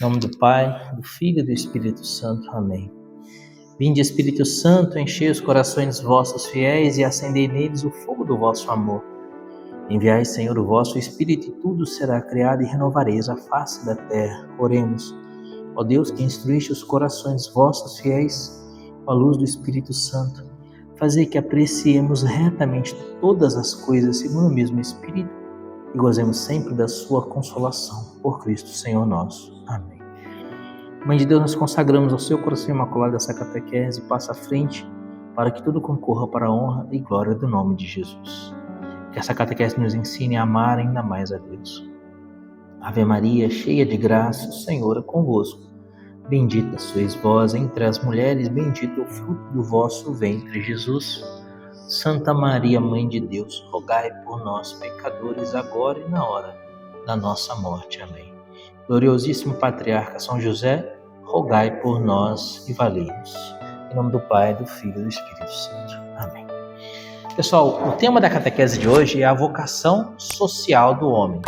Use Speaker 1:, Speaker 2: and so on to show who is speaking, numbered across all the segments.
Speaker 1: Em nome do Pai, do Filho e do Espírito Santo. Amém. Vinde, Espírito Santo, enchei os corações vossos fiéis e acendei neles o fogo do vosso amor. Enviai, Senhor, o vosso Espírito e tudo será criado e renovareis a face da terra. Oremos. Ó Deus, que instruíste os corações vossos fiéis com a luz do Espírito Santo, fazei que apreciemos retamente todas as coisas segundo o mesmo Espírito e gozemos sempre da sua consolação. Por Cristo, Senhor nosso. Amém. Mãe de Deus, nós consagramos ao seu coração imaculado essa catequese e passa à frente para que tudo concorra para a honra e glória do nome de Jesus. Que essa catequese nos ensine a amar ainda mais a Deus. Ave Maria, cheia de graça, o Senhor é convosco. Bendita sois vós entre as mulheres, bendito é o fruto do vosso ventre, Jesus. Santa Maria, Mãe de Deus, rogai por nós, pecadores, agora e na hora da nossa morte. Amém. Gloriosíssimo Patriarca São José, rogai por nós e valei-nos. Em nome do Pai, do Filho e do Espírito Santo. Amém. Pessoal, o tema da catequese de hoje é a vocação social do homem.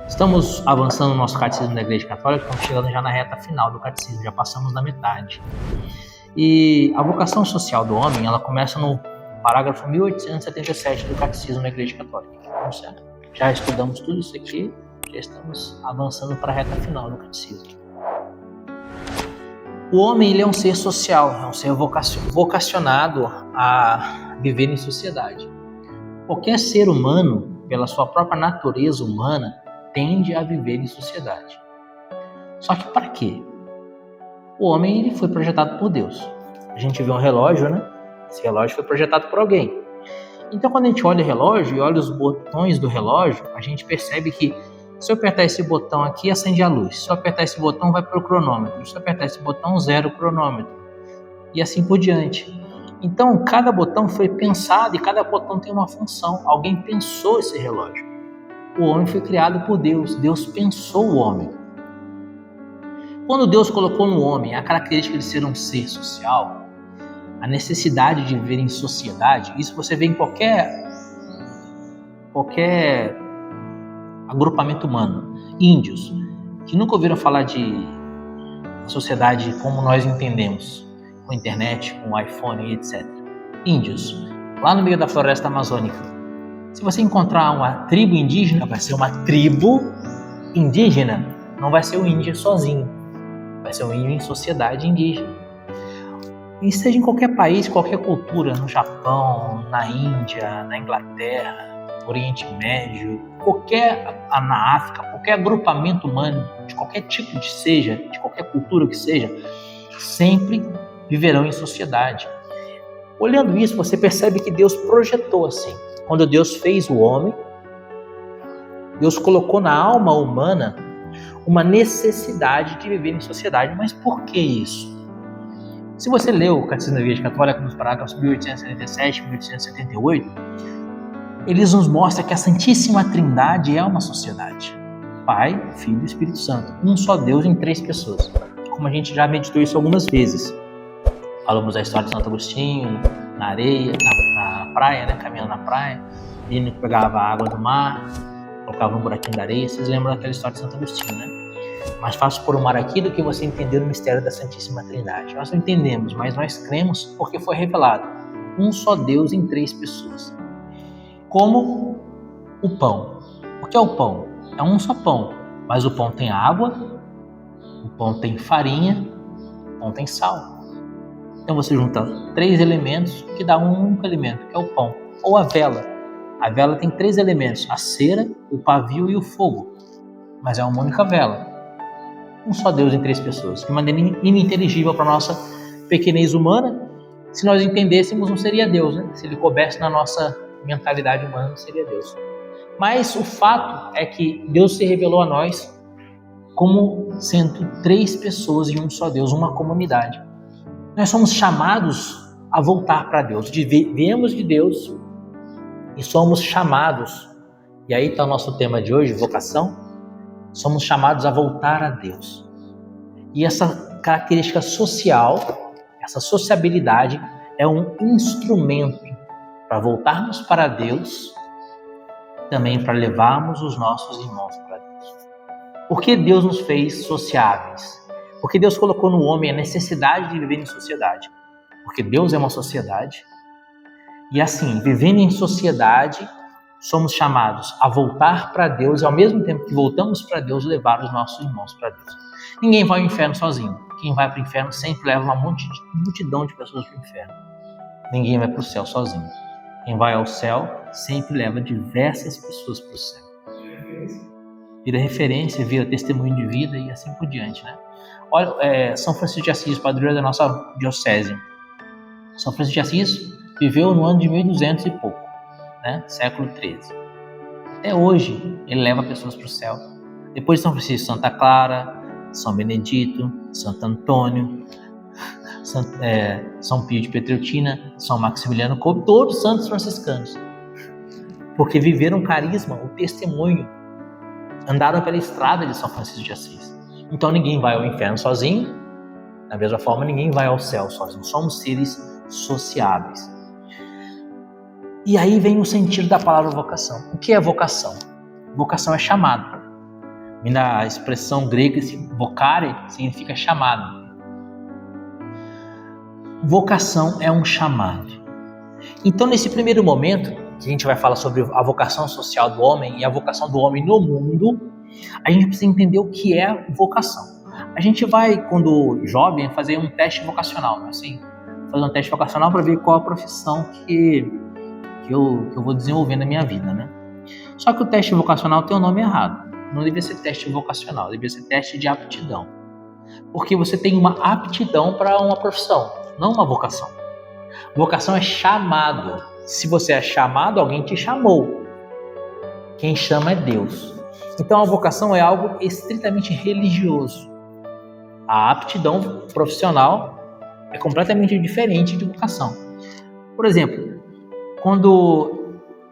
Speaker 1: Estamos avançando no nosso catecismo da Igreja Católica, estamos chegando já na reta final do catecismo, já passamos da metade. E a vocação social do homem, ela começa no parágrafo 1877 do catecismo da Igreja Católica. Já estudamos tudo isso aqui, já estamos avançando para a reta final do catecismo. O homem, ele é um ser social, é um ser vocacionado a viver em sociedade. Qualquer ser humano, pela sua própria natureza humana, tende a viver em sociedade. Só que para quê? O homem, ele foi projetado por Deus. A gente vê um relógio, né? Esse relógio foi projetado por alguém. Então, quando a gente olha o relógio e olha os botões do relógio, a gente percebe que se eu apertar esse botão aqui, acende a luz. Se eu apertar esse botão, vai para o cronômetro. Se eu apertar esse botão, zero o cronômetro. E assim por diante. Então, cada botão foi pensado e cada botão tem uma função. Alguém pensou esse relógio. O homem foi criado por Deus. Deus pensou o homem. Quando Deus colocou no homem a característica de ser um ser social, a necessidade de viver em sociedade, isso você vê em qualquer agrupamento humano. Índios, que nunca ouviram falar de sociedade como nós entendemos, com internet, com iPhone, etc. Índios, lá no meio da floresta amazônica. Se você encontrar uma tribo indígena, vai ser uma tribo indígena, não vai ser um índio sozinho, vai ser um índio em sociedade indígena. E seja em qualquer país, qualquer cultura, no Japão, na Índia, na Inglaterra, no Oriente Médio, na África, qualquer agrupamento humano, de qualquer tipo de seja, de qualquer cultura que seja, sempre viverão em sociedade. Olhando isso, você percebe que Deus projetou assim. Quando Deus fez o homem, Deus colocou na alma humana uma necessidade de viver em sociedade. Mas por que isso? Se você leu o Catecismo da Igreja Católica nos parágrafos 1877 e 1878, eles nos mostram que a Santíssima Trindade é uma sociedade. Pai, Filho e Espírito Santo. Um só Deus em três pessoas. Como a gente já meditou isso algumas vezes. Falamos da história de Santo Agostinho, na areia, na praia, né? Caminhando na praia. Menino que pegava a água do mar, colocava um buraquinho da areia. Vocês lembram daquela história de Santo Agostinho, né? Mais fácil pôr o mar aqui do que você entender o mistério da Santíssima Trindade. Nós não entendemos, mas nós cremos porque foi revelado. Um só Deus em três pessoas. Como o pão. O que é o pão? É um só pão, mas o pão tem água, o pão tem farinha, o pão tem sal. Então você junta três elementos que dá um único elemento, que é o pão. Ou a vela. A vela tem três elementos, a cera, o pavio e o fogo. Mas é uma única vela. Um só Deus em três pessoas. De maneira ininteligível para a nossa pequenez humana. Se nós entendêssemos, não seria Deus, né? Se ele coubesse na nossa mentalidade humana, não seria Deus. Mas o fato é que Deus se revelou a nós como sendo três pessoas em um só Deus, uma comunidade. Nós somos chamados a voltar para Deus. Viemos de Deus e somos chamados, e aí está o nosso tema de hoje, vocação, somos chamados a voltar a Deus. E essa característica social, essa sociabilidade é um instrumento para voltarmos para Deus, também para levarmos os nossos irmãos para Deus. Por que Deus nos fez sociáveis? Porque Deus colocou no homem a necessidade de viver em sociedade. Porque Deus é uma sociedade. E assim, vivendo em sociedade, somos chamados a voltar para Deus e ao mesmo tempo que voltamos para Deus, levar os nossos irmãos para Deus. Ninguém vai ao inferno sozinho. Quem vai para o inferno sempre leva uma multidão de pessoas para o inferno. Ninguém vai para o céu sozinho. Quem vai ao céu sempre leva diversas pessoas para o céu. Vira referência, vira testemunho de vida e assim por diante, né? Olha, São Francisco de Assis, padroeiro da nossa diocese. São Francisco de Assis viveu no ano de 1200 e pouco, né? Século XIII. Até hoje, ele leva pessoas para o céu. Depois de São Francisco, Santa Clara, São Benedito, Santo Antônio, São Pio de Pietrelcina, São Maximiliano Kolbe, todos os santos franciscanos. Porque viveram o carisma, o testemunho, andaram pela estrada de São Francisco de Assis. Então ninguém vai ao inferno sozinho, da mesma forma ninguém vai ao céu sozinho. Somos seres sociáveis. E aí vem o sentido da palavra vocação. O que é vocação? Vocação é chamado. Vem da expressão grega vocare, significa chamado. Vocação é um chamado. Então, nesse primeiro momento, que a gente vai falar sobre a vocação social do homem e a vocação do homem no mundo, a gente precisa entender o que é vocação. A gente vai, quando jovem, fazer um teste vocacional, não é assim? Fazer um teste vocacional para ver qual a profissão que eu vou desenvolver na minha vida, né? Só que o teste vocacional tem o nome errado. Não devia ser teste vocacional, devia ser teste de aptidão. Porque você tem uma aptidão para uma profissão, não uma vocação. Vocação é chamado. Se você é chamado, alguém te chamou. Quem chama é Deus. Então a vocação é algo estritamente religioso. A aptidão profissional é completamente diferente de vocação. Por exemplo,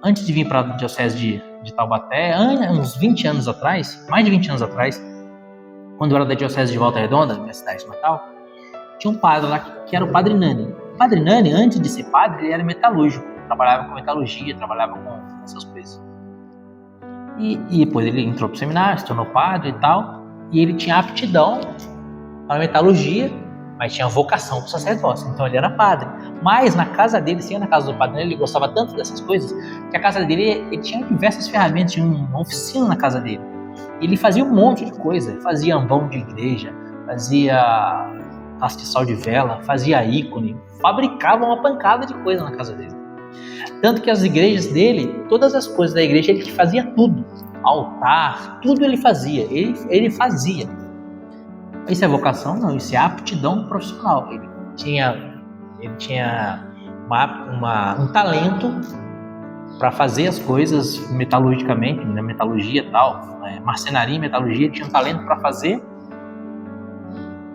Speaker 1: antes de vir para a diocese de Taubaté, uns 20 anos atrás, mais de 20 anos atrás, quando eu era da diocese de Volta Redonda, minha cidade natal, tinha um padre lá que era o Padre Nani. O Padre Nani, antes de ser padre, ele era metalúrgico, trabalhava com metalurgia, trabalhava com essas coisas. E depois ele entrou para o seminário, se tornou padre e tal, e ele tinha aptidão para metalurgia, mas tinha vocação para o sacerdócio, então ele era padre. Mas na casa dele, sim, na casa do Padre Nani, ele gostava tanto dessas coisas, que a casa dele, ele tinha diversas ferramentas, tinha uma oficina na casa dele. E ele fazia um monte de coisa, ele fazia ambão de igreja, fazia castiçal de vela, fazia ícone, fabricava uma pancada de coisa na casa dele. Tanto que as igrejas dele, todas as coisas da igreja, ele fazia tudo. Altar, tudo ele fazia, ele fazia. Isso é vocação? Não, isso é aptidão profissional. Ele tinha um talento para fazer as coisas metalurgicamente, na metalurgia e tal, marcenaria e metalurgia, ele tinha um talento para fazer,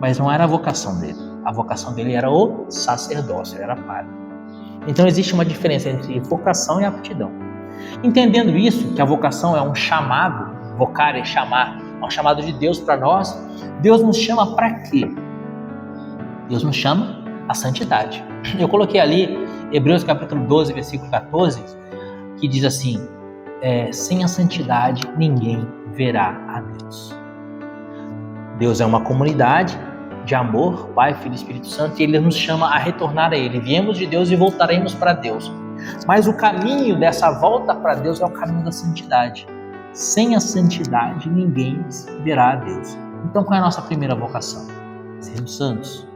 Speaker 1: mas não era a vocação dele. A vocação dele era o sacerdócio, ele era padre. Então existe uma diferença entre vocação e aptidão. Entendendo isso, que a vocação é um chamado, vocar é chamar, é um chamado de Deus para nós. Deus nos chama para quê? Deus nos chama à santidade. Eu coloquei ali Hebreus capítulo 12, versículo 14, que diz assim: sem a santidade ninguém verá a Deus. Deus é uma comunidade de amor, Pai, Filho e Espírito Santo, e Ele nos chama a retornar a Ele. Viemos de Deus e voltaremos para Deus. Mas o caminho dessa volta para Deus é o caminho da santidade. Sem a santidade, ninguém verá a Deus. Então, qual é a nossa primeira vocação? Sermos santos.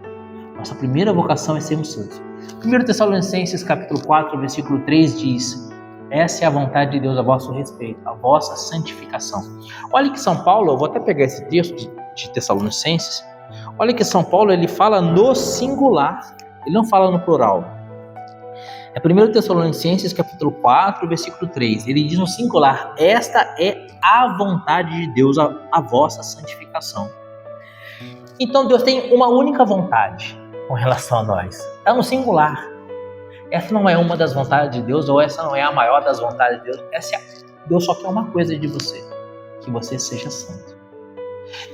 Speaker 1: Nossa primeira vocação é sermos santos. 1 Tessalonicenses, capítulo 4, versículo 3 diz: essa é a vontade de Deus a vosso respeito, a vossa santificação. Olha que São Paulo, eu vou até pegar esse texto de Tessalonicenses. Olha que São Paulo, ele fala no singular, ele não fala no plural. É 1 Tessalonicenses, capítulo 4, versículo 3. Ele diz no singular: esta é a vontade de Deus, a vossa santificação. Então Deus tem uma única vontade com relação a nós. Está no singular. Essa não é uma das vontades de Deus, ou essa não é a maior das vontades de Deus. Deus só quer uma coisa de você: que você seja santo.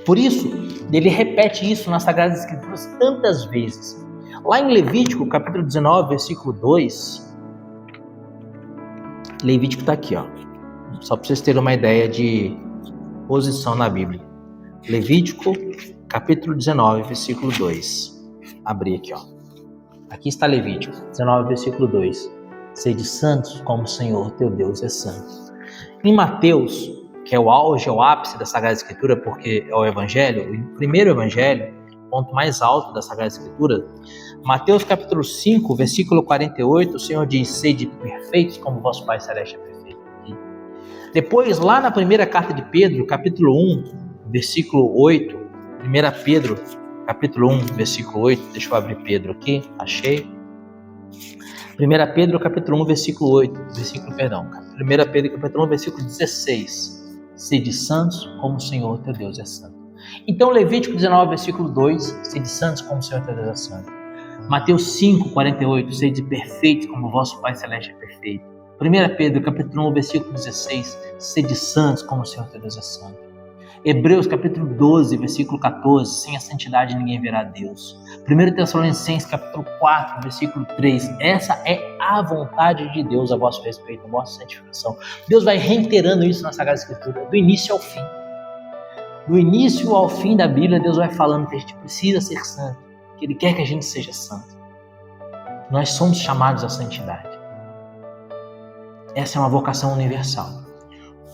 Speaker 1: Por isso, ele repete isso nas Sagradas Escrituras tantas vezes. Lá em Levítico, capítulo 19, versículo 2, Levítico está aqui, ó, só para vocês terem uma ideia de posição na Bíblia. Levítico, capítulo 19, versículo 2. Abri aqui, ó. Aqui está Levítico 19, versículo 2. Sede santos como o Senhor teu Deus é santo. Em Mateus, que é o auge, é o ápice da Sagrada Escritura, porque é o Evangelho, o primeiro Evangelho, o ponto mais alto da Sagrada Escritura, Mateus capítulo 5, versículo 48, o Senhor diz: sede perfeitos como vosso Pai Celeste é perfeito. Depois, lá na primeira carta de Pedro, capítulo 1, versículo 8, 1 Pedro, capítulo 1, versículo 8, deixa eu abrir Pedro aqui, achei. 1 Pedro, capítulo 1, versículo 8, 1 Pedro, capítulo 1, versículo 16. Sede santos como o Senhor teu Deus é santo. Então, Levítico 19, versículo 2, sede santos como o Senhor teu Deus é santo. Mateus 5, 48, sede perfeitos como o vosso Pai Celeste é perfeito. 1 Pedro, capítulo 1, versículo 16, sede santos como o Senhor teu Deus é santo. Hebreus, capítulo 12, versículo 14, sem a santidade ninguém verá a Deus. 1 Tessalonicenses, capítulo 4, versículo 3, essa é a vontade de Deus a vosso respeito, a vossa santificação. Deus vai reiterando isso na Sagrada Escritura, do início ao fim. Do início ao fim da Bíblia, Deus vai falando que a gente precisa ser santo, que Ele quer que a gente seja santo. Nós somos chamados à santidade. Essa é uma vocação universal.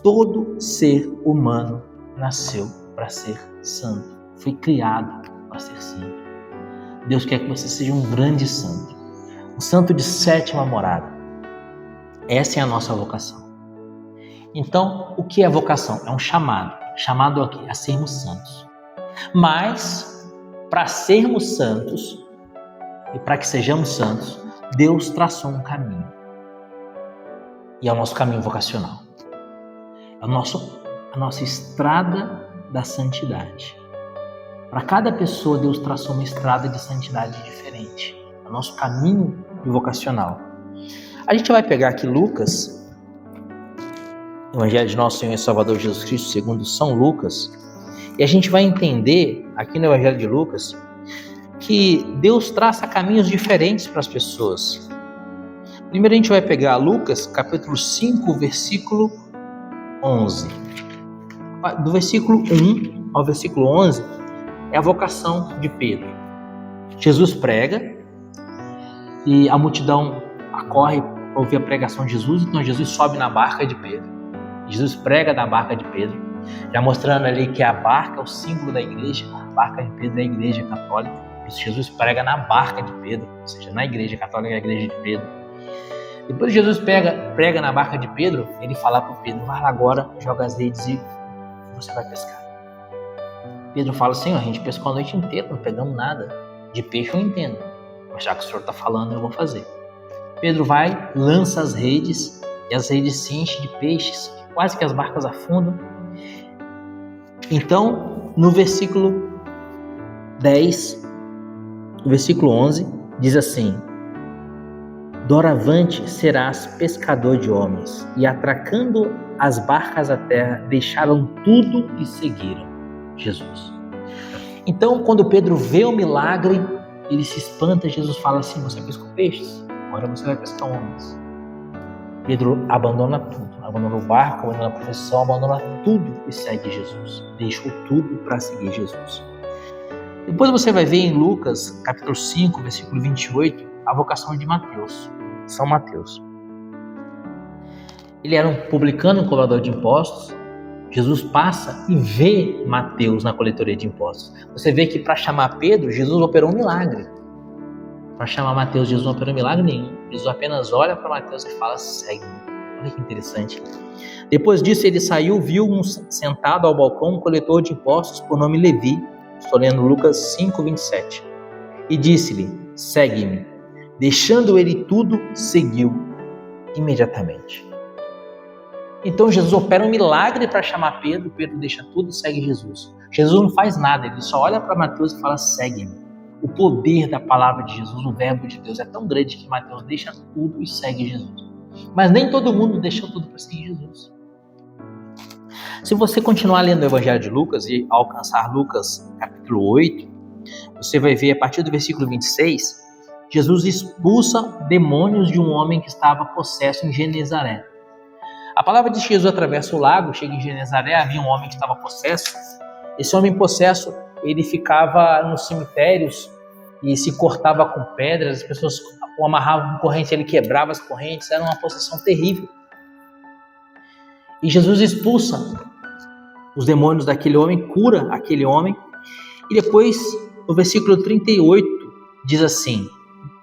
Speaker 1: Todo ser humano nasceu para ser santo, foi criado para ser santo. Deus quer que você seja um grande santo, um santo de sétima morada. Essa é a nossa vocação. Então, o que é vocação? É um chamado aqui a sermos santos. Mas, para sermos santos e para que sejamos santos, Deus traçou um caminho. E é o nosso caminho vocacional. É a nossa estrada da santidade. Para cada pessoa, Deus traçou uma estrada de santidade diferente. É o nosso caminho vocacional. A gente vai pegar aqui Lucas, Evangelho de Nosso Senhor e Salvador Jesus Cristo, segundo São Lucas, e a gente vai entender aqui no Evangelho de Lucas que Deus traça caminhos diferentes para as pessoas. Primeiro a gente vai pegar Lucas, capítulo 5, versículo 11. Do versículo 1 ao versículo 11 é a vocação de Pedro. Jesus prega e a multidão acorre para ouvir a pregação de Jesus, então Jesus sobe na barca de Pedro. Jesus prega da barca de Pedro, já mostrando ali que a barca é o símbolo da igreja, a barca de Pedro é a igreja católica. Por isso Jesus prega na barca de Pedro, ou seja, na igreja católica, a igreja de Pedro. Depois Jesus prega na barca de Pedro, ele fala para Pedro: vai lá agora, joga as redes e você vai pescar. Pedro fala: Senhor, a gente pescou a noite inteira, não pegamos nada. De peixe eu entendo, mas já que o Senhor está falando, eu vou fazer. Pedro vai, lança as redes, e as redes se enchem de peixes, quase que as barcas afundam. Então, no versículo 10, no versículo 11, diz assim: doravante serás pescador de homens. E atracando as barcas à terra, deixaram tudo e seguiram Jesus. Então, quando Pedro vê o milagre, ele se espanta. Jesus fala assim: você pescou peixes, agora você vai pescar homens. Pedro abandona tudo, abandona o barco, abandona a profissão, abandona tudo e segue Jesus. Deixou tudo para seguir Jesus. Depois você vai ver em Lucas, capítulo 5, versículo 28, a vocação de Mateus, São Mateus. Ele era um publicano, um cobrador de impostos. Jesus passa e vê Mateus na coletoria de impostos. Você vê que para chamar Pedro, Jesus operou um milagre. Para chamar Mateus, Jesus não operou milagre nenhum. Jesus apenas olha para Mateus e fala: segue-me. Olha que interessante. Depois disso ele saiu, viu sentado ao balcão um coletor de impostos por nome Levi. Estou lendo Lucas 5, 27. E disse-lhe: segue-me. Deixando ele tudo, seguiu imediatamente. Então Jesus opera um milagre para chamar Pedro. Pedro deixa tudo e segue Jesus. Jesus não faz nada, ele só olha para Mateus e fala: segue-me. O poder da palavra de Jesus, o verbo de Deus é tão grande que Mateus deixa tudo e segue Jesus. Mas nem todo mundo deixou tudo para seguir Jesus. Se você continuar lendo o Evangelho de Lucas e alcançar Lucas capítulo 8, você vai ver a partir do versículo 26, Jesus expulsa demônios de um homem que estava possesso em Genezaré. A palavra diz que Jesus atravessa o lago, chega em Genezaré, havia um homem que estava possesso. Esse homem possesso, ele ficava nos cemitérios e se cortava com pedras, as pessoas o amarravam com corrente, ele quebrava as correntes, era uma possessão terrível. E Jesus expulsa os demônios daquele homem, cura aquele homem, e depois, no versículo 38, diz assim,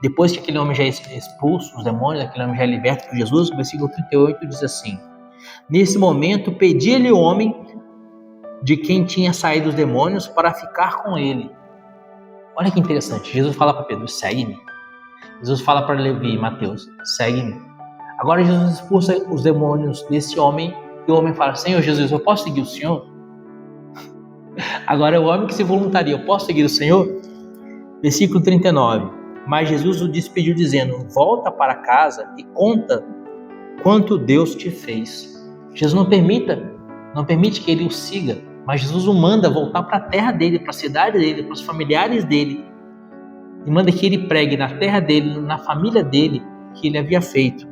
Speaker 1: depois que aquele homem já é expulso, os demônios, aquele homem já é liberto por Jesus, o versículo 38 diz assim, nesse momento, pedia-lhe o homem de quem tinha saído os demônios para ficar com ele. Olha que interessante, Jesus fala para Pedro, segue-me. Jesus fala para Levi e Mateus, segue-me. Agora Jesus expulsa os demônios desse homem e o homem fala, Senhor Jesus, eu posso seguir o Senhor? Agora é o homem que se voluntaria, eu posso seguir o Senhor? Versículo 39, mas Jesus o despediu dizendo, volta para casa e conta quanto Deus te fez. Jesus não permite que ele o siga, mas Jesus o manda voltar para a terra dele, para a cidade dele, para os familiares dele, e manda que ele pregue na terra dele, na família dele, que ele havia feito.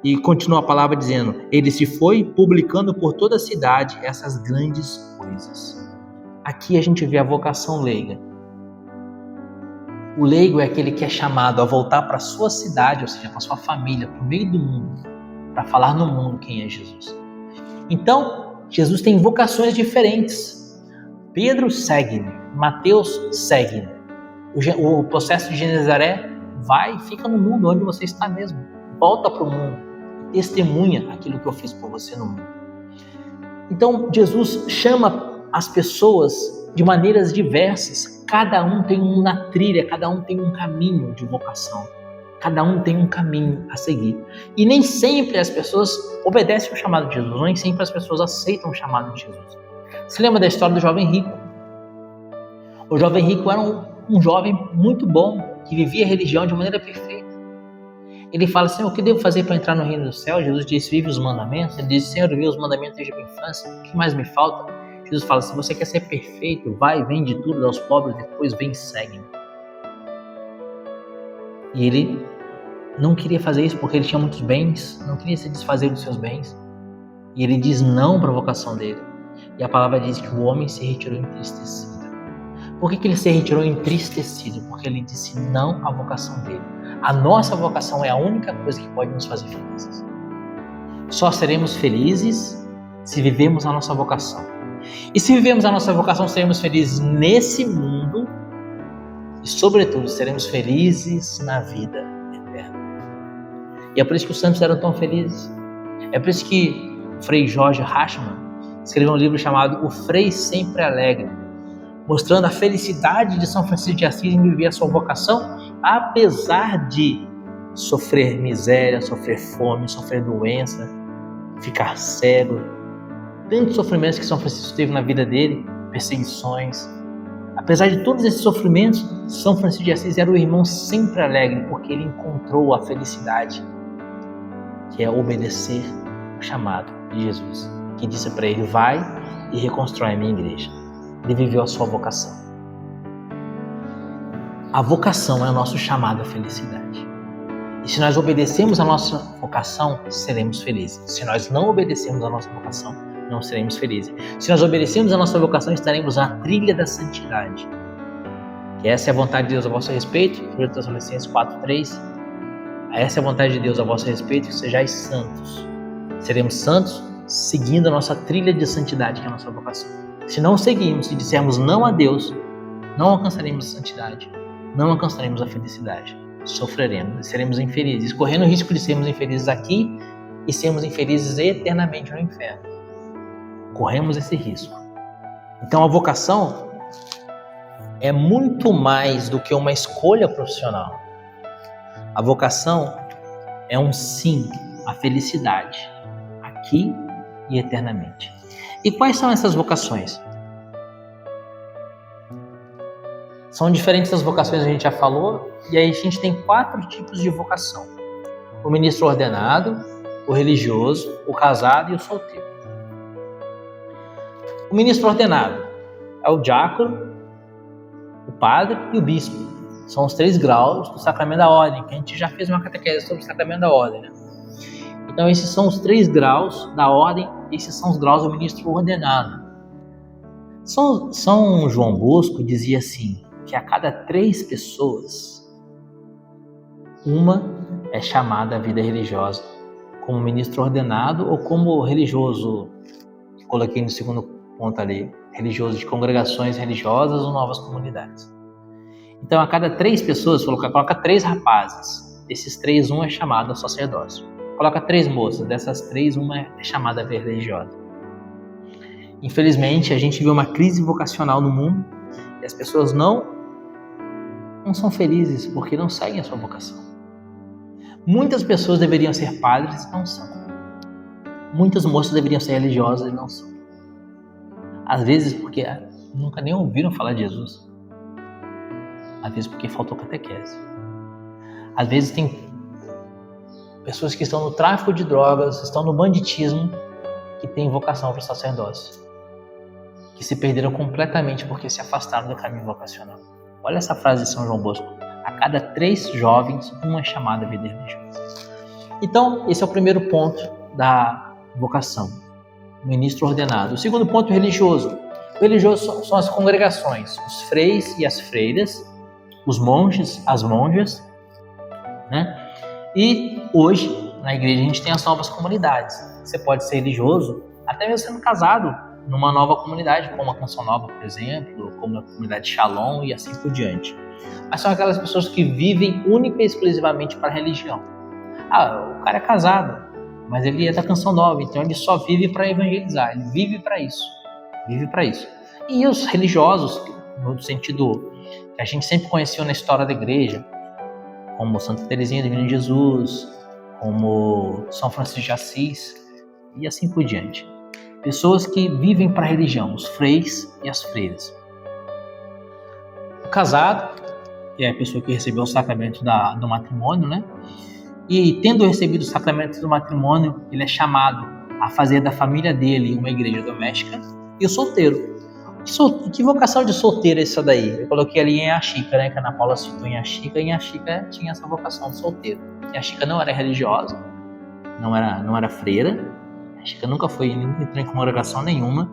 Speaker 1: E continua a palavra dizendo, ele se foi publicando por toda a cidade essas grandes coisas. Aqui a gente vê a vocação leiga. O leigo é aquele que é chamado a voltar para a sua cidade, ou seja, para a sua família, para o meio do mundo, para falar no mundo quem é Jesus. Então, Jesus tem vocações diferentes. Pedro segue-me, Mateus segue-me. O processo de Genezaré vai e fica no mundo onde você está mesmo. Volta para o mundo e testemunha aquilo que eu fiz por você no mundo. Então, Jesus chama as pessoas de maneiras diversas. Cada um tem uma trilha, cada um tem um caminho de vocação. Cada um tem um caminho a seguir. E nem sempre as pessoas obedecem o chamado de Jesus, nem sempre as pessoas aceitam o chamado de Jesus. Você lembra da história do jovem rico? O jovem rico era um jovem muito bom, que vivia a religião de maneira perfeita. Ele fala, Senhor, o que devo fazer para entrar no reino do céu? Jesus disse, vive os mandamentos. Ele disse, Senhor, eu vi os mandamentos desde a minha infância, o que mais me falta? Jesus fala, se você quer ser perfeito, vai, vende tudo, dá aos pobres, depois vem e segue-me. E ele não queria fazer isso porque ele tinha muitos bens, não queria se desfazer dos seus bens. E ele diz não para a vocação dele. E a palavra diz que o homem se retirou entristecido. Por que ele se retirou entristecido? Porque ele disse não à vocação dele. A nossa vocação é a única coisa que pode nos fazer felizes. Só seremos felizes se vivemos a nossa vocação. E se vivemos a nossa vocação, seremos felizes nesse mundo e, sobretudo, seremos felizes na vida eterna. E é por isso que os santos eram tão felizes. É por isso que o Frei Jorge Hachmann escreveu um livro chamado O Frei Sempre Alegre, mostrando a felicidade de São Francisco de Assis em viver a sua vocação, apesar de sofrer miséria, sofrer fome, sofrer doença, ficar cego. Tantos sofrimentos que São Francisco teve na vida dele, perseguições. Apesar de todos esses sofrimentos, São Francisco de Assis era o irmão sempre alegre, porque ele encontrou a felicidade, que é obedecer o chamado de Jesus, que disse para ele, vai e reconstrói a minha igreja. Ele viveu a sua vocação. A vocação é o nosso chamado à felicidade. E se nós obedecemos a nossa vocação, seremos felizes. Se nós não obedecemos a nossa vocação, não seremos felizes. Se nós obedecemos a nossa vocação, estaremos na trilha da santidade. Que essa é a vontade de Deus a vosso respeito, 1 Tessalonicenses 4:3. Essa é a vontade de Deus a vosso respeito, que sejais santos. Seremos santos seguindo a nossa trilha de santidade, que é a nossa vocação. Se não seguirmos, se dissermos não a Deus, não alcançaremos a santidade, não alcançaremos a felicidade. Sofreremos, seremos infelizes, correndo o risco de sermos infelizes aqui e sermos infelizes eternamente no inferno. Corremos esse risco. Então a vocação é muito mais do que uma escolha profissional. A vocação é um sim à felicidade, aqui e eternamente. E quais são essas vocações? São diferentes das vocações que a gente já falou, e aí a gente tem 4 tipos de vocação: o ministro ordenado, o religioso, o casado e o solteiro. O ministro ordenado é o diácono, o padre e o bispo. São os 3 graus do sacramento da ordem, que a gente já fez uma catequese sobre o sacramento da ordem, né? Então esses são os 3 graus da ordem, esses são os graus do ministro ordenado. São João Bosco dizia assim, que a cada 3 pessoas, uma é chamada à vida religiosa, como ministro ordenado ou como religioso, que coloquei no segundo ponto ali, religioso de congregações religiosas ou novas comunidades. Então, a cada 3 pessoas, coloca 3 rapazes, desses 3, um é chamado a sacerdócio. Coloca 3 moças, dessas 3, uma é chamada a vida religiosa. Infelizmente, a gente vê uma crise vocacional no mundo e as pessoas não são felizes porque não seguem a sua vocação. Muitas pessoas deveriam ser padres e não são. Muitas moças deveriam ser religiosas e não são. Às vezes porque nunca nem ouviram falar de Jesus. Às vezes porque faltou catequese. Às vezes tem pessoas que estão no tráfico de drogas, estão no banditismo, que têm vocação para o sacerdócio, que se perderam completamente porque se afastaram do caminho vocacional. Olha essa frase de São João Bosco: a cada 3 jovens, uma é chamada a vida religiosa. Então, esse é o primeiro ponto da vocação, o ministro ordenado. O segundo ponto, o religioso. O religioso são as congregações, os freis e as freiras, os monges, as monjas, né? E hoje, na igreja, a gente tem as novas comunidades. Você pode ser religioso até mesmo sendo casado numa nova comunidade, como a Canção Nova, por exemplo, como a comunidade Shalom e assim por diante. Mas são aquelas pessoas que vivem única e exclusivamente para a religião. O cara é casado, mas ele é da Canção Nova, então ele só vive para evangelizar, ele vive para isso. E os religiosos, no sentido que a gente sempre conheceu na história da igreja, como Santa Teresinha do Menino Jesus, como São Francisco de Assis e assim por diante. Pessoas que vivem para a religião, os freis e as freiras. O casado, que é a pessoa que recebeu o sacramento do matrimônio, né? E tendo recebido o sacramento do matrimônio, ele é chamado a fazer da família dele uma igreja doméstica. E o solteiro. Que vocação de solteiro é essa daí? Eu coloquei ali em Chica, né? Que a Ana Paula citou em Chica, e em Chica tinha essa vocação de solteiro. E a Chica não era religiosa, não era freira. A Chica nunca entrou em congregação nenhuma.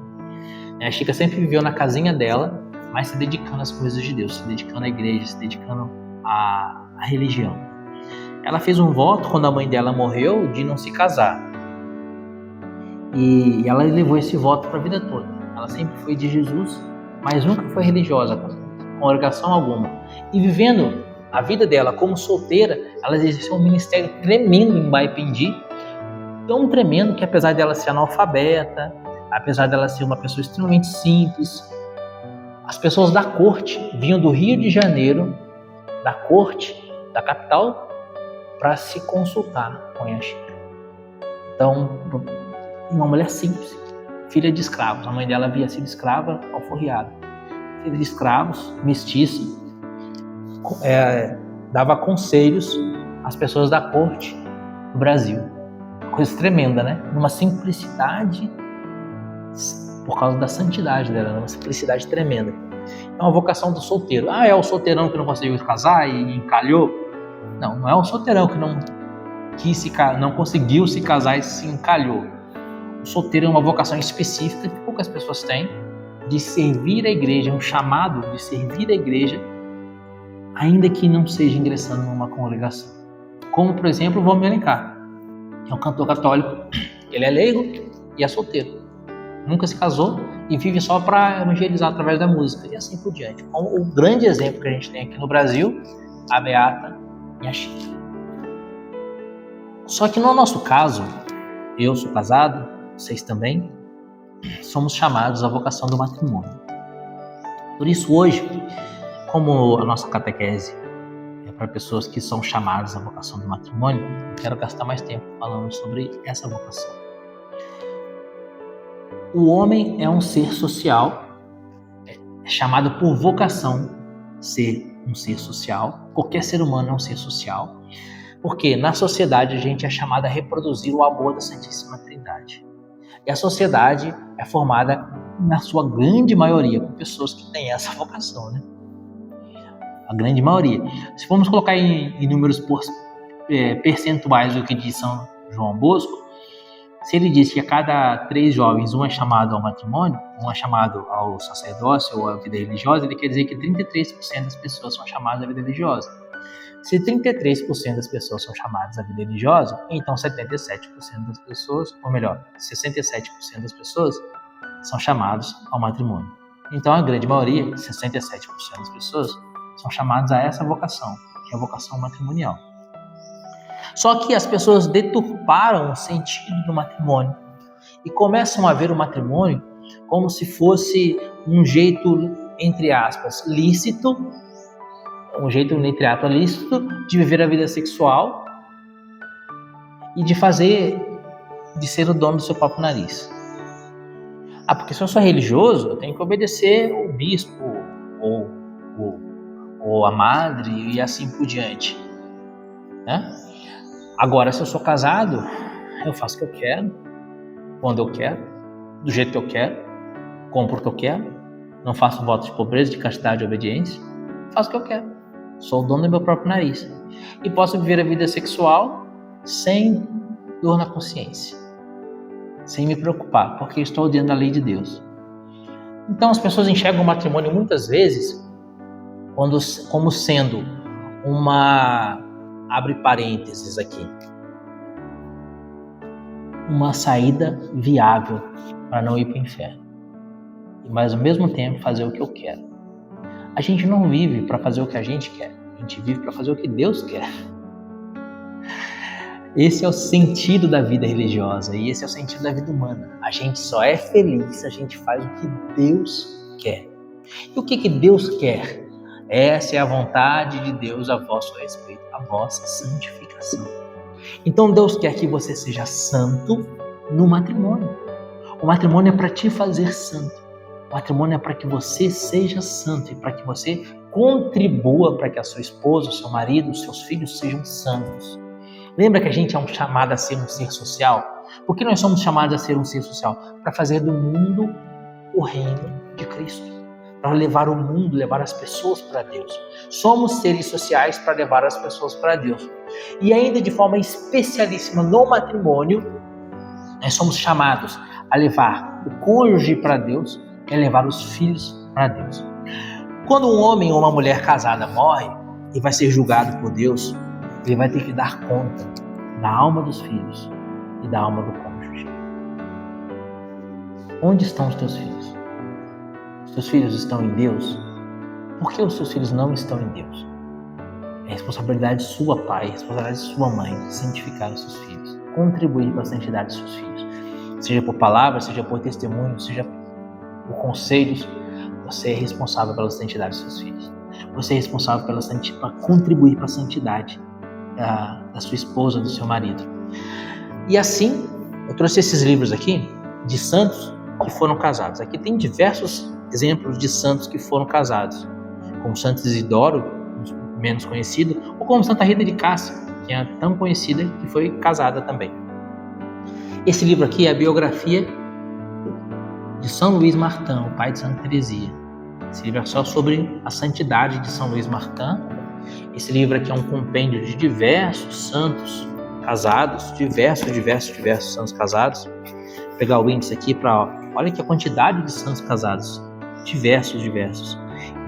Speaker 1: A Chica sempre viveu na casinha dela, mas se dedicando às coisas de Deus, se dedicando à igreja, se dedicando à religião. Ela fez um voto quando a mãe dela morreu de não se casar. E ela levou esse voto para a vida toda. Ela sempre foi de Jesus, mas nunca foi religiosa, com congregação alguma. E vivendo a vida dela como solteira, ela exerceu um ministério tremendo em Baipendi, tão tremendo que apesar dela ser analfabeta, apesar dela ser uma pessoa extremamente simples, as pessoas da corte vinham do Rio de Janeiro, da corte, da capital, para se consultar com a Chica. Então, uma mulher simples, filha de escravos. A mãe dela havia sido escrava alforriada. Filha de escravos, mestiça, dava conselhos às pessoas da corte do Brasil. Coisa tremenda, né? Numa simplicidade, por causa da santidade dela, numa simplicidade tremenda. É uma vocação do solteiro. É o solteirão que não conseguiu casar e encalhou? Não é o solteirão que não conseguiu se casar e se encalhou. O solteiro é uma vocação específica que poucas pessoas têm, de servir a igreja, um chamado de servir a igreja, ainda que não seja ingressando numa congregação. Como, por exemplo, o Valmir Alencar, que é um cantor católico. Ele é leigo e é solteiro. Nunca se casou e vive só para evangelizar através da música e assim por diante. O grande exemplo que a gente tem aqui no Brasil, a Beata e a Chica. Só que no nosso caso, eu sou casado, vocês também, somos chamados à vocação do matrimônio. Por isso hoje, como a nossa catequese é para pessoas que são chamadas à vocação do matrimônio, eu quero gastar mais tempo falando sobre essa vocação. O homem é um ser social, é chamado por vocação ser um ser social. Qualquer ser humano é um ser social, porque na sociedade a gente é chamado a reproduzir o amor da Santíssima Trindade. E a sociedade é formada, na sua grande maioria, por pessoas que têm essa vocação, né? A grande maioria. Se formos colocar em números percentuais do que diz São João Bosco, Se ele diz que a cada 3 jovens, um é chamado ao matrimônio, um é chamado ao sacerdócio ou à vida religiosa, ele quer dizer que 33% das pessoas são chamadas à vida religiosa. Se 33% das pessoas são chamadas à vida religiosa, então 77% das pessoas, ou melhor, 67% das pessoas são chamados ao matrimônio. Então a grande maioria, 67% das pessoas, são chamadas a essa vocação, que é a vocação matrimonial. Só que as pessoas deturparam o sentido do matrimônio e começam a ver o matrimônio como se fosse um jeito, entre aspas, lícito, de viver a vida sexual e de ser o dono do seu próprio nariz. Porque se eu sou religioso, eu tenho que obedecer o bispo ou a madre e assim por diante, né? Agora, se eu sou casado, eu faço o que eu quero, quando eu quero, do jeito que eu quero, compro o que eu quero, não faço votos de pobreza, de castidade e obediência, faço o que eu quero. Sou o dono do meu próprio nariz. E posso viver a vida sexual sem dor na consciência, sem me preocupar, porque estou dentro da lei de Deus. Então as pessoas enxergam o matrimônio muitas vezes como sendo uma, abre parênteses aqui, uma saída viável para não ir para o inferno, mas ao mesmo tempo fazer o que eu quero. A gente não vive para fazer o que a gente quer, a gente vive para fazer o que Deus quer. Esse é o sentido da vida religiosa e esse é o sentido da vida humana. A gente só é feliz se a gente faz o que Deus quer. E o que Deus quer? Essa é a vontade de Deus a vosso respeito, a vossa santificação. Então Deus quer que você seja santo no matrimônio. O matrimônio é para te fazer santo. O matrimônio é para que você seja santo e para que você contribua para que a sua esposa, o seu marido, os seus filhos sejam santos. Lembra que a gente é chamado a ser um ser social? Por que nós somos chamados a ser um ser social? Para fazer do mundo o reino de Cristo. Para levar o mundo, levar as pessoas para Deus. Somos seres sociais para levar as pessoas para Deus. E ainda de forma especialíssima no matrimônio, nós somos chamados a levar o cônjuge para Deus e a levar os filhos para Deus. Quando um homem ou uma mulher casada morre e vai ser julgado por Deus, ele vai ter que dar conta da alma dos filhos e da alma do cônjuge. Onde estão os teus filhos? Os teus filhos estão em Deus? Por que os seus filhos não estão em Deus? É responsabilidade sua, pai, é responsabilidade sua, mãe, santificar os seus filhos, contribuir para a santidade dos seus filhos. Seja por palavras, seja por testemunho, seja por conselhos, você é responsável pela santidade dos seus filhos. Você é responsável para contribuir para a santidade da sua esposa, do seu marido. E assim, eu trouxe esses livros aqui de santos que foram casados. Aqui tem diversos exemplos de santos que foram casados, como Santo Isidoro, menos conhecido, ou como Santa Rita de Cássia, que é tão conhecida que foi casada também. Esse livro aqui é a biografia de São Luís Martin, o pai de Santa Teresia. Esse livro é só sobre a santidade de São Luís Martin. Esse livro aqui é um compêndio de diversos santos casados, diversos santos casados. Vou pegar o índice aqui olha que a quantidade de santos casados, diversos.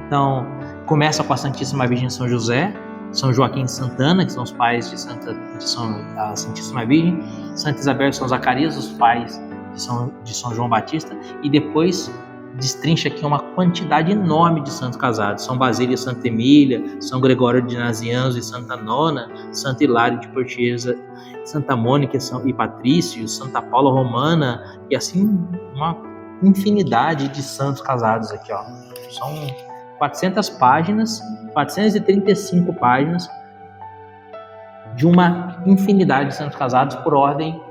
Speaker 1: Então, começa com a Santíssima Virgem de São José, São Joaquim de Santana, que são os pais da Santíssima Virgem, Santa Isabel e São Zacarias, os pais de São João Batista, e depois destrincha aqui uma quantidade enorme de santos casados. São Basílio e Santa Emília, São Gregório de Nazianzo e Santa Nona, Santo Hilário de Portiesa, Santa Mônica e Patrício, Santa Paula Romana, e assim uma infinidade de santos casados aqui, ó. São 400 páginas, 435 páginas de uma infinidade de santos casados por ordem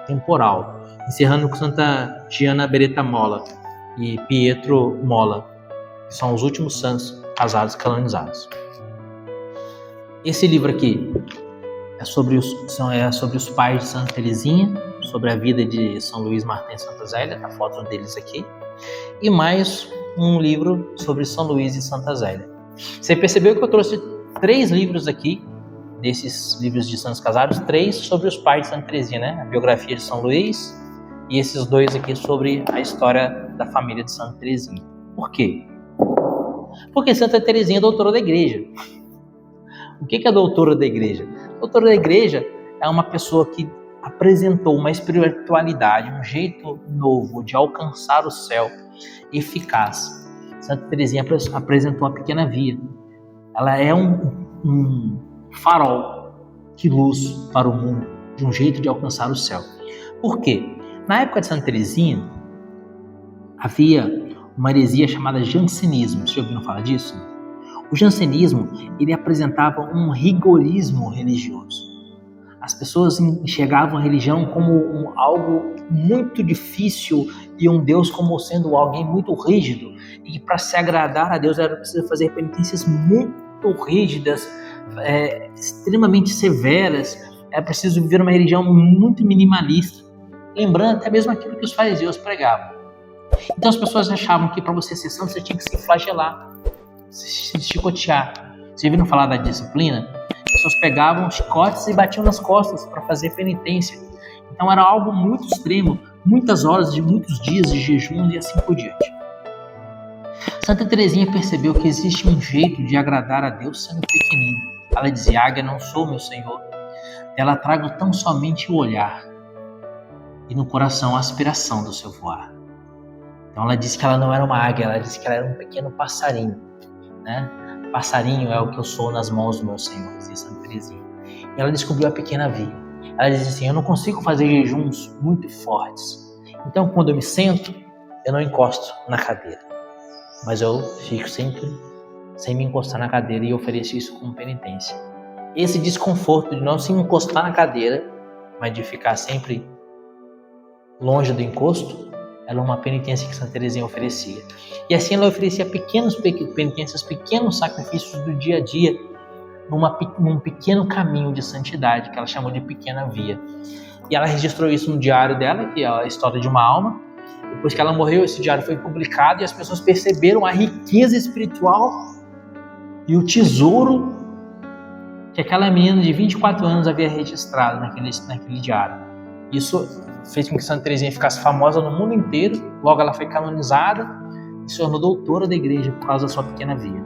Speaker 1: temporal, encerrando com Santa Gianna Beretta Molla e Pietro Molla, que são os últimos santos casados canonizados. Esse livro aqui é sobre os pais de Santa Teresinha, sobre a vida de São Luís Martin e Santa Zélia, a foto deles aqui, e mais um livro sobre São Luís e Santa Zélia. Você percebeu que eu trouxe 3 livros aqui desses livros de Santos Casados, 3 sobre os pais de Santa Teresinha, né? A biografia de São Luís e esses 2 aqui sobre a história da família de Santa Teresinha. Por quê? Porque Santa Teresinha é doutora da igreja. O que é doutora da igreja? Doutora da igreja é uma pessoa que apresentou uma espiritualidade, um jeito novo de alcançar o céu eficaz. Santa Teresinha apresentou a pequena via. Ela é um farol que luz para o mundo, de um jeito de alcançar o céu. Por quê? Na época de Santa Teresinha, havia uma heresia chamada jansenismo. Vocês já ouviram falar disso? O jansenismo, ele apresentava um rigorismo religioso. As pessoas enxergavam a religião como algo muito difícil e um Deus como sendo alguém muito rígido. E para se agradar a Deus era preciso fazer penitências muito rígidas, extremamente severas. Era preciso viver uma religião muito minimalista, lembrando até mesmo aquilo que os fariseus pregavam. Então as pessoas achavam que para você ser santo você tinha que se flagelar, se chicotear. Vocês viram falar da disciplina? As pessoas pegavam chicotes e batiam nas costas para fazer penitência. Então era algo muito extremo, muitas horas, de muitos dias de jejum e assim por diante. Santa Teresinha percebeu que existe um jeito de agradar a Deus sendo pequenino. Ela dizia: águia não sou, meu Senhor. Ela trago tão somente o olhar e no coração a aspiração do seu voar. Então ela disse que ela não era uma águia, ela disse que ela era um pequeno passarinho, né? Passarinho é o que eu sou nas mãos do meu Senhor, dizia Santa Teresinha. E ela descobriu a pequena via. Ela disse assim: eu não consigo fazer jejuns muito fortes. Então quando eu me sento, eu não encosto na cadeira. Mas eu fico sempre sem me encostar na cadeira e ofereço isso como penitência. Esse desconforto de não se encostar na cadeira, mas de ficar sempre longe do encosto, era uma penitência que Santa Teresinha oferecia. E assim ela oferecia pequenas penitências, pequenos sacrifícios do dia a dia, num pequeno caminho de santidade, que ela chamou de pequena via. E ela registrou isso no diário dela, que é a história de uma alma. Depois que ela morreu, esse diário foi publicado e as pessoas perceberam a riqueza espiritual e o tesouro que aquela menina de 24 anos havia registrado naquele diário. Isso fez com que Santa Teresinha ficasse famosa no mundo inteiro. Logo ela foi canonizada e se tornou doutora da igreja por causa da sua pequena via.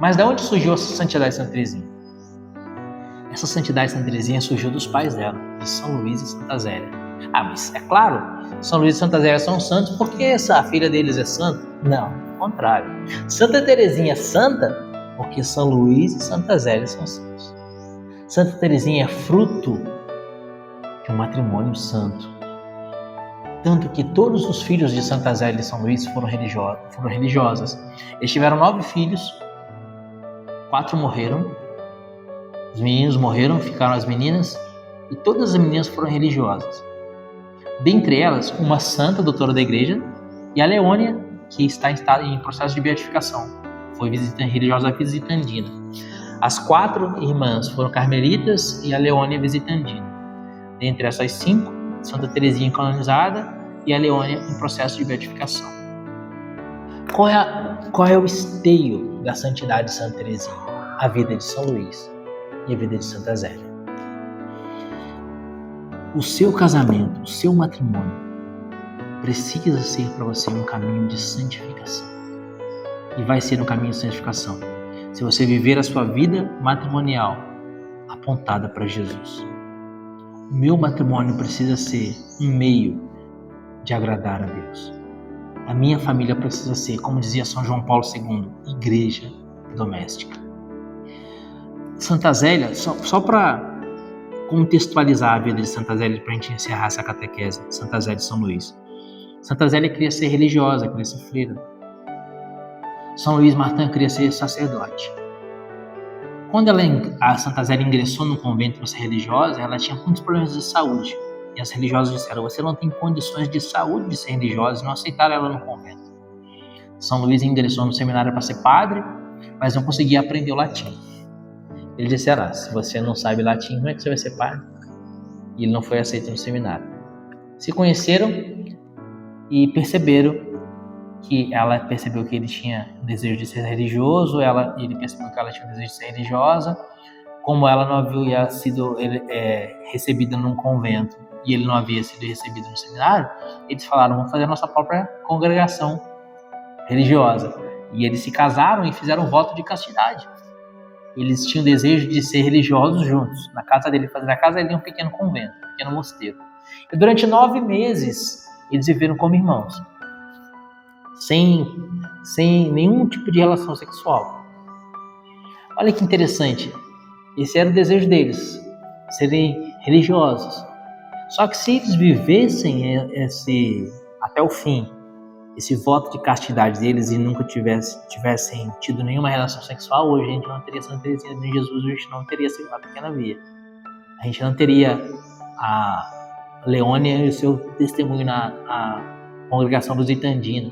Speaker 1: Mas de onde surgiu a santidade de Santa Teresinha? Essa santidade de Santa Teresinha surgiu dos pais dela, de São Luís e Santa Zélia. Mas é claro, São Luís e Santa Zélia são santos porque a filha deles é santa? Não, ao contrário. Santa Teresinha é santa porque São Luís e Santa Zélia são santos. Santa Teresinha é fruto de um matrimônio santo. Tanto que todos os filhos de Santa Zélia e São Luís foram religiosas. Eles tiveram 9 filhos, 4 morreram, os meninos morreram, ficaram as meninas, e todas as meninas foram religiosas. Dentre elas, uma santa doutora da igreja e a Leônia, que está em processo de beatificação. Foi religiosa visitandina. As 4 irmãs foram carmelitas e a Leônia visitandina. Dentre essas 5, Santa Teresinha canonizada e a Leônia em processo de beatificação. Qual é o esteio da santidade de Santa Teresinha? A vida de São Luís e a vida de Santa Zélia. O seu casamento, o seu matrimônio precisa ser para você um caminho de santificação. E vai ser um caminho de santificação se você viver a sua vida matrimonial apontada para Jesus. O meu matrimônio precisa ser um meio de agradar a Deus. A minha família precisa ser, como dizia São João Paulo II, igreja doméstica. Santa Zélia, só para contextualizar a vida de Santa Zélia, para a gente encerrar essa catequese, Santa Zélia de São Luís. Santa Zélia queria ser religiosa, queria ser freira. São Luís Martin queria ser sacerdote. Quando a Santa Zélia ingressou no convento para ser religiosa, ela tinha muitos problemas de saúde. E as religiosas disseram: você não tem condições de saúde de ser religiosa, e não aceitaram ela no convento. São Luís ingressou no seminário para ser padre, mas não conseguia aprender o latim. Ele disse: se você não sabe latim, como é que você vai ser padre? E ele não foi aceito no seminário. Se conheceram e perceberam que ela percebeu que ele tinha um desejo de ser religioso, ele percebeu que ela tinha um desejo de ser religiosa, como ela não havia sido recebida num convento e ele não havia sido recebido no seminário, eles falaram, vamos fazer a nossa própria congregação religiosa. E eles se casaram e fizeram um voto de castidade. Eles tinham o desejo de ser religiosos juntos. Na casa dele, fazer na casa dele um pequeno convento, um pequeno mosteiro. E durante 9 meses, eles viveram como irmãos, sem nenhum tipo de relação sexual. Olha que interessante. Esse era o desejo deles, serem religiosos. Só que se eles vivessem até o fim, esse voto de castidade deles e nunca tivessem tido nenhuma relação sexual, hoje a gente não teria Santa Teresinha de Jesus, a gente não teria a Pequena Via. A gente não teria a Leônia e o seu testemunho na congregação lusitandina.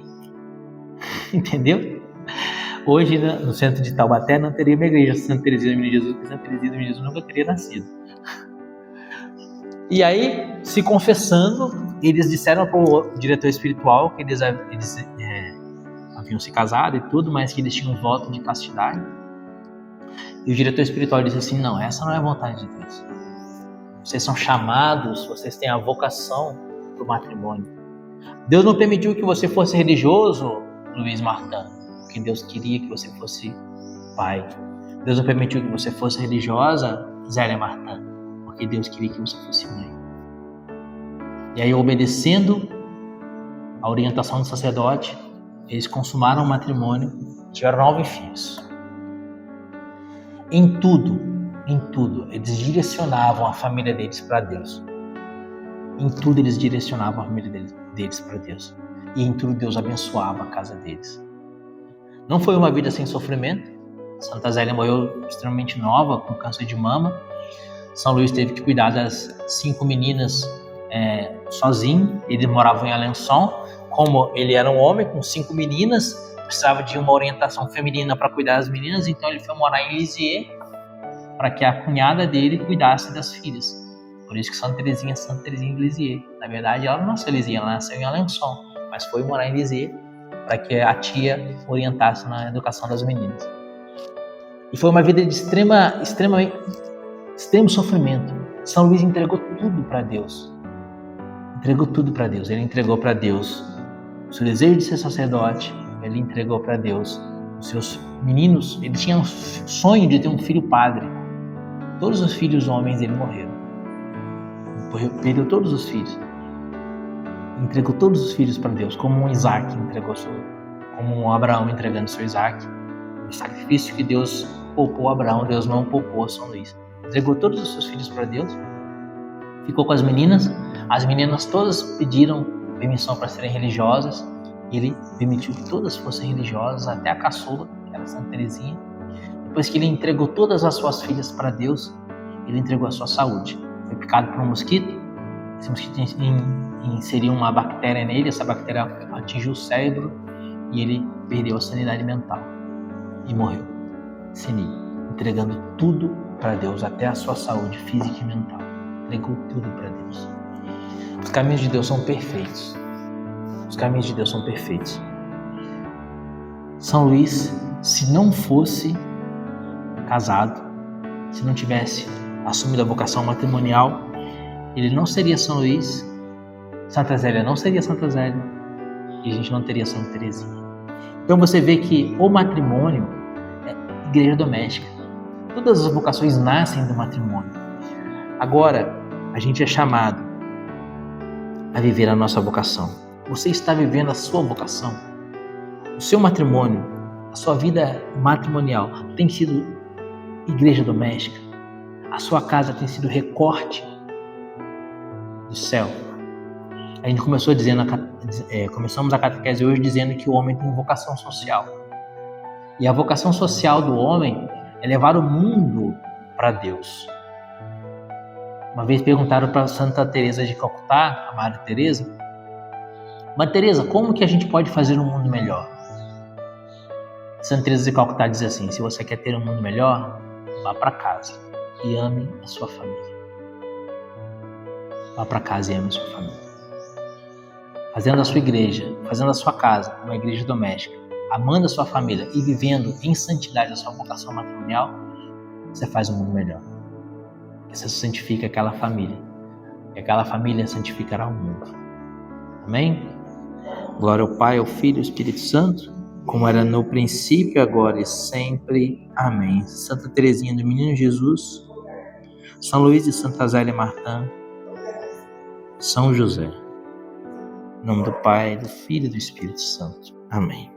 Speaker 1: Entendeu? Hoje, no centro de Taubaté, não teria uma igreja Santa Teresinha de Jesus, porque Santa Teresinha de Jesus nunca teria nascido. E aí, se confessando, eles disseram para o diretor espiritual que eles haviam se casado e tudo, mas que eles tinham um voto de castidade. E o diretor espiritual disse assim, não, essa não é a vontade de Deus. Vocês são chamados, vocês têm a vocação para o matrimônio. Deus não permitiu que você fosse religioso, Luiz Martin, porque Deus queria que você fosse pai. Deus não permitiu que você fosse religiosa, Zélia Martin, porque Deus queria que você fosse mãe. E aí, obedecendo a orientação do sacerdote, eles consumaram o matrimônio e tiveram 9 filhos. Em tudo, eles direcionavam a família deles para Deus. Em tudo eles direcionavam a família deles para Deus. E em tudo Deus abençoava a casa deles. Não foi uma vida sem sofrimento. Santa Zélia morreu extremamente nova, com câncer de mama. São Luís teve que cuidar das 5 meninas sozinho. Ele morava em Alençon. Como ele era um homem com 5 meninas, precisava de uma orientação feminina para cuidar das meninas, então ele foi morar em Lisieux para que a cunhada dele cuidasse das filhas. Por isso que Santa Teresinha de Lisieux. Na verdade, ela não nasceu em Lisieux, ela nasceu em Alençon, mas foi morar em Lisieux para que a tia orientasse na educação das meninas. E foi uma vida de extremo sofrimento. São Luís entregou tudo para Deus. Ele entregou para Deus o seu desejo de ser sacerdote, ele entregou para Deus os seus meninos. Ele tinha um sonho de ter um filho padre. Todos os filhos homens dele morreram. Perdeu todos os filhos. Entregou todos os filhos para Deus, como um Isaac entregou como um Abraão entregando seu Isaac. O sacrifício que Deus poupou a Abraão, Deus não poupou a São Luís. Entregou todos os seus filhos para Deus. Ficou com as meninas. As meninas todas pediram permissão para serem religiosas. E ele permitiu que todas fossem religiosas, até a caçula, que era Santa Teresinha. Depois que ele entregou todas as suas filhas para Deus, ele entregou a sua saúde. Foi picado por um mosquito. Esse mosquito inseriu uma bactéria nele. Essa bactéria atingiu o cérebro e ele perdeu a sanidade mental e morreu senil, entregando tudo para Deus, até a sua saúde física e mental. Entregou tudo para Deus. Os caminhos de Deus são perfeitos. São Luís, se não fosse casado, se não tivesse assumido a vocação matrimonial, ele não seria São Luís, Santa Zélia não seria Santa Zélia, e a gente não teria Santa Teresinha. Então você vê que o matrimônio é igreja doméstica. Todas as vocações nascem do matrimônio. Agora, a gente é chamado a viver a nossa vocação. Você está vivendo a sua vocação? O seu matrimônio, a sua vida matrimonial tem sido igreja doméstica? A sua casa tem sido recorte do céu? A gente começamos a catequese hoje dizendo que o homem tem vocação social. E a vocação social do homem é levar o mundo para Deus. Uma vez perguntaram para Santa Teresa de Calcutá, a Madre Teresa, Madre Teresa, como que a gente pode fazer um mundo melhor? Santa Teresa de Calcutá diz assim, se você quer ter um mundo melhor, vá para casa e ame a sua família. Vá para casa e ame a sua família. Fazendo a sua igreja, fazendo a sua casa uma igreja doméstica, amando a sua família e vivendo em santidade a sua vocação matrimonial, você faz um mundo melhor. Você santifica aquela família. E aquela família santificará o mundo. Amém? Glória ao Pai, ao Filho e ao Espírito Santo, como era no princípio, agora e sempre. Amém. Santa Teresinha do Menino Jesus, São Luís de Santa Zélia Martã, São José. Em nome do Pai, do Filho e do Espírito Santo. Amém.